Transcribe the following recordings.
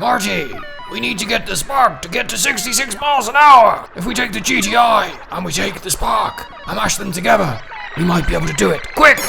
Marty, we need to get the Spark to get to 66 miles an hour. If we take the GTI and we take the Spark and mash them together, we might be able to do it. Quick!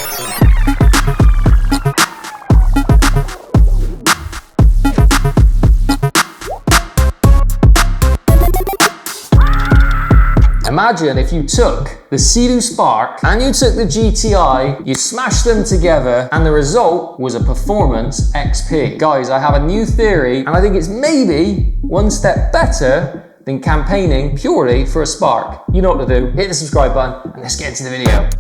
Imagine if you took the Seadoo Spark and you took the GTI, you smashed them together, and the result was a Performance XP. Guys, I have a new theory, and I think it's maybe one step better than campaigning purely for a Spark. You know what to do. Hit the subscribe button, and let's get into the video.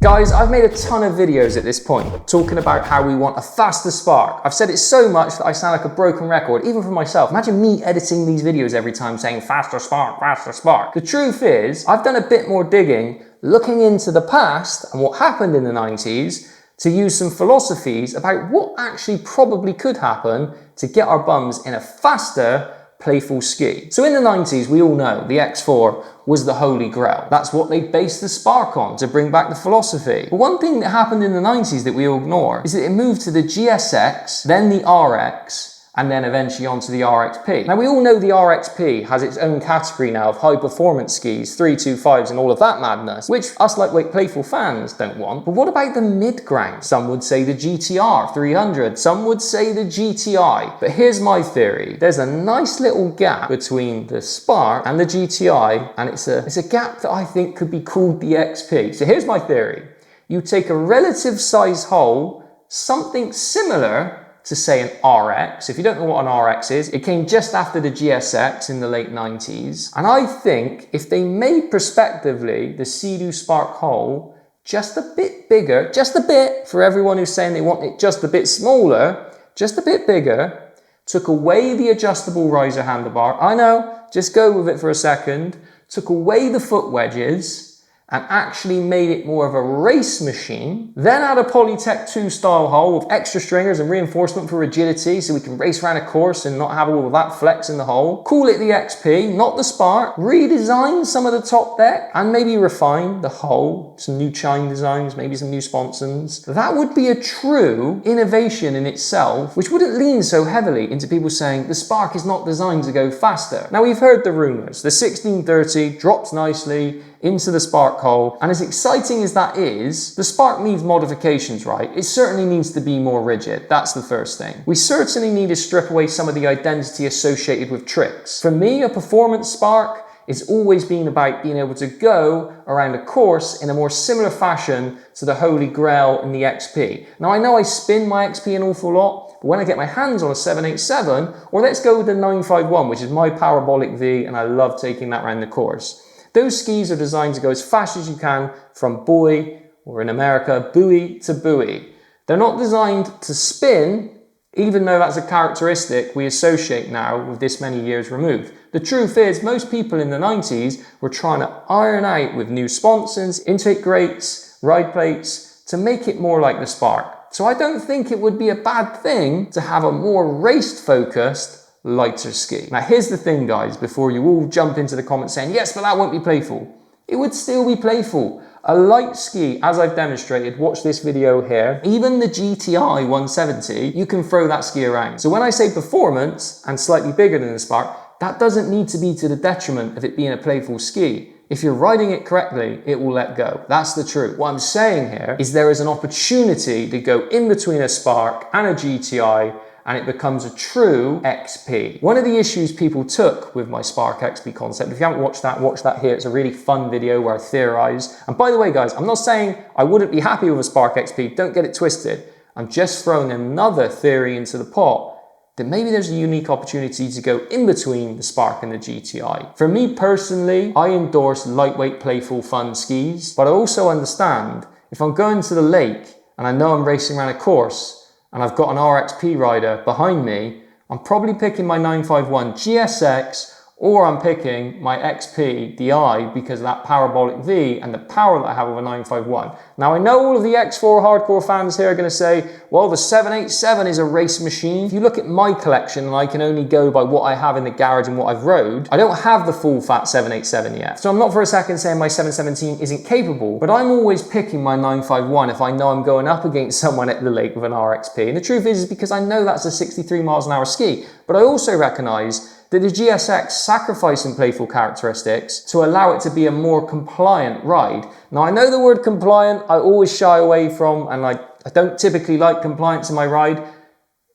Guys, I've made a ton of videos at this point talking about how we want a faster Spark. I've said it so much that I sound like a broken record, even for myself. Imagine me editing these videos every time saying faster Spark, faster Spark. The truth is, I've done a bit more digging, looking into the past and what happened in the 90s to use some philosophies about what actually probably could happen to get our bums in a faster, playful ski. So in the 90s, we all know the X4 was the holy grail. That's what they based the Spark on to bring back the philosophy. But one thing that happened in the 90s that we all ignore is that it moved to the GSX, then the RX, and then eventually onto the RXP. Now we all know the RXP has its own category now of high performance skis, 325s and all of that madness, which us lightweight playful fans don't want. But what about the mid-ground? Some would say the GTR 300, some would say the GTI. But here's my theory. There's a nice little gap between the Spark and the GTI, and it's a gap that I think could be called the XP. So here's my theory. You take a relative size hole, something similar to say an RX. If you don't know what an RX is, it came just after the GSX in the late 90s. And I think if they made prospectively the Seadoo Spark hole just a bit bigger, just a bit, for everyone who's saying they want it just a bit smaller, just a bit bigger, took away the adjustable riser handlebar, I know, just go with it for a second, took away the foot wedges, and actually made it more of a race machine, then add a Polytec 2 style hull with extra stringers and reinforcement for rigidity so we can race around a course and not have all of that flex in the hull. Call it the XP, not the Spark. Redesign some of the top deck and maybe refine the hull, some new chine designs, maybe some new sponsons. That would be a true innovation in itself, which wouldn't lean so heavily into people saying the Spark is not designed to go faster. Now we've heard the rumors. The 1630 drops nicely into the Spark hole, and as exciting as that is, the Spark needs modifications, right? It certainly needs to be more rigid. That's the first thing. We certainly need to strip away some of the identity associated with tricks. For me, a performance Spark is always been about being able to go around a course in a more similar fashion to the Holy Grail in the XP. Now I know I spin my XP an awful lot, but when I get my hands on a 787, or let's go with the 951, which is my parabolic V, and I love taking that around the course. Those skis are designed to go as fast as you can from buoy, or in America, buoy to buoy. They're not designed to spin, even though that's a characteristic we associate now with this many years removed. The truth is, most people in the 90s were trying to iron out with new sponsons, intake grates, ride plates, to make it more like the Spark. So I don't think it would be a bad thing to have a more race-focused, lighter ski. Now here's the thing, guys, before you all jump into the comments saying, yes, but that won't be playful. It would still be playful. A light ski, as I've demonstrated, watch this video here, even the GTI 170, you can throw that ski around. So when I say performance and slightly bigger than the Spark, that doesn't need to be to the detriment of it being a playful ski. If you're riding it correctly, it will let go. That's the truth. What I'm saying here is there is an opportunity to go in between a Spark and a GTI, and it becomes a true XP. One of the issues people took with my Spark XP concept, if you haven't watched that, watch that here. It's a really fun video where I theorize. And by the way, guys, I'm not saying I wouldn't be happy with a Spark XP. Don't get it twisted. I'm just throwing another theory into the pot that maybe there's a unique opportunity to go in between the Spark and the GTI. For me personally, I endorse lightweight, playful, fun skis, but I also understand if I'm going to the lake and I know I'm racing around a course, and I've got an RXP rider behind me, I'm probably picking my 951 GSX or I'm picking my XP DI because of that parabolic V and the power that I have with a 951. Now I know all of the X4 hardcore fans here are going to say, well, the 787 is a race machine. If you look at my collection, and I can only go by what I have in the garage and what I've rode, I don't have the full fat 787 yet. So I'm not for a second saying my 717 isn't capable, but I'm always picking my 951 if I know I'm going up against someone at the lake with an RXP. And the truth is because I know that's a 63 miles an hour ski, but I also recognize that the GSX sacrificed some playful characteristics to allow it to be a more compliant ride. Now I know the word compliant I always shy away from, and I don't typically like compliance in my ride.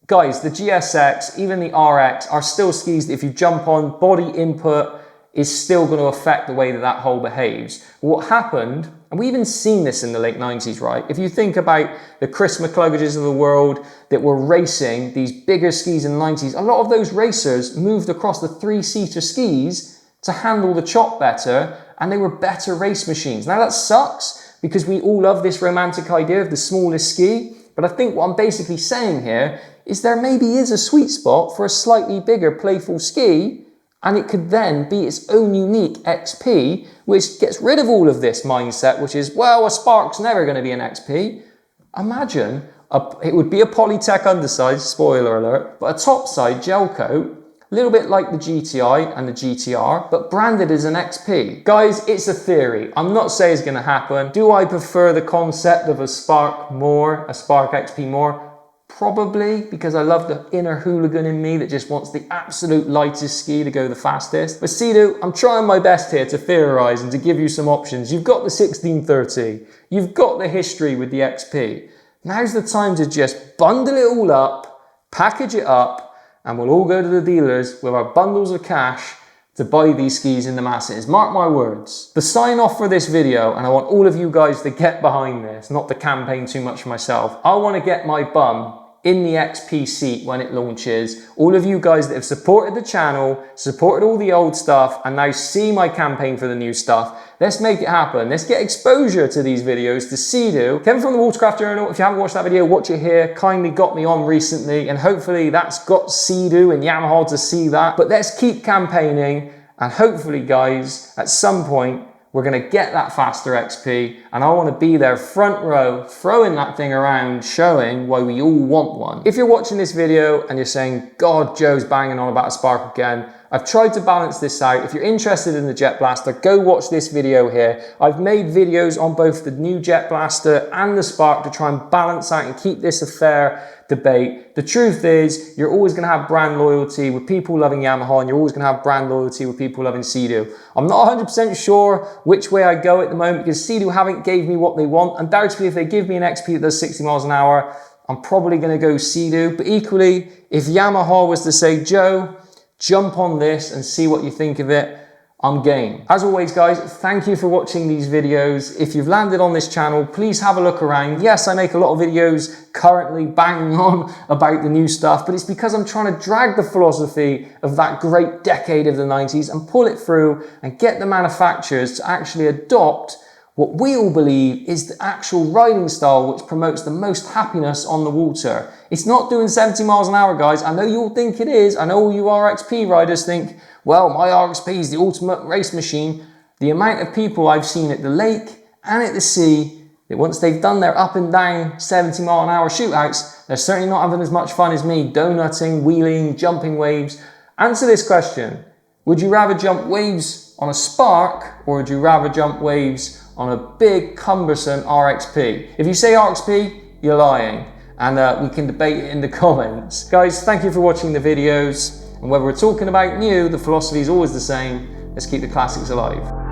Guys, the GSX, even the RX, are still skis that if you jump on, body input is still going to affect the way that that hull behaves. What happened, and we even seen this in the late 90s, right? If you think about the Chris McCluggages of the world that were racing these bigger skis in the 90s, a lot of those racers moved across the 3-seater skis to handle the chop better, and they were better race machines. Now that sucks because we all love this romantic idea of the smallest ski, but I think what I'm basically saying here is there maybe is a sweet spot for a slightly bigger playful ski, and it could then be its own unique XP, which gets rid of all of this mindset, which is, well, a Spark's never going to be an XP. Imagine it would be a Polytec underside, spoiler alert, but a topside gel coat, a little bit like the GTI and the GTR, but branded as an XP. Guys, it's a theory. I'm not saying it's going to happen. Do I prefer the concept of a Spark more, a Spark XP more? Probably, because I love the inner hooligan in me that just wants the absolute lightest ski to go the fastest. But Seadoo, I'm trying my best here to theorize and to give you some options. You've got the 1630, you've got the history with the XP. Now's the time to just bundle it all up, package it up, and we'll all go to the dealers with our bundles of cash to buy these skis in the masses. Mark my words. The sign off for this video, and I want all of you guys to get behind this, not to campaign too much for myself. I want to get my bum in the XP seat when it launches. All of you guys that have supported the channel, supported all the old stuff, and now see my campaign for the new stuff. Let's make it happen. Let's get exposure to these videos, to Seadoo. Kevin from the Watercraft Journal, if you haven't watched that video, watch it here. Kindly got me on recently, and hopefully that's got Seadoo and Yamaha to see that. But let's keep campaigning, and hopefully, guys, at some point, we're going to get that faster XP, and I want to be there front row, throwing that thing around, showing why we all want one. If you're watching this video and you're saying, God, Joe's banging on about a Spark again, I've tried to balance this out. If you're interested in the Jet Blaster, go watch this video here. I've made videos on both the new Jet Blaster and the Spark to try and balance out and keep this a fair debate. The truth is, you're always going to have brand loyalty with people loving Yamaha, and you're always going to have brand loyalty with people loving Seadoo. I'm not 100% sure which way I go at the moment because Seadoo haven't gave me what they want. Undoubtedly, if they give me an XP that does 60 miles an hour, I'm probably going to go Seadoo. But equally, if Yamaha was to say, Joe, jump on this and see what you think of it, I'm game. As always, guys, thank you for watching these videos. If you've landed on this channel, please have a look around. Yes, I make a lot of videos currently banging on about the new stuff, but it's because I'm trying to drag the philosophy of that great decade of the 90s and pull it through and get the manufacturers to actually adopt what we all believe is the actual riding style which promotes the most happiness on the water. It's not doing 70 miles an hour, guys. I know you all think it is. I know all you RXP riders think, well, my RXP is the ultimate race machine. The amount of people I've seen at the lake and at the sea, that once they've done their up and down 70 mile an hour shootouts, they're certainly not having as much fun as me, donutting, wheeling, jumping waves. Answer this question. Would you rather jump waves on a Spark, or would you rather jump waves on a big, cumbersome RXP? If you say RXP, you're lying, and we can debate it in the comments. Guys, thank you for watching the videos, and whether we're talking about new, the philosophy is always the same. Let's keep the classics alive.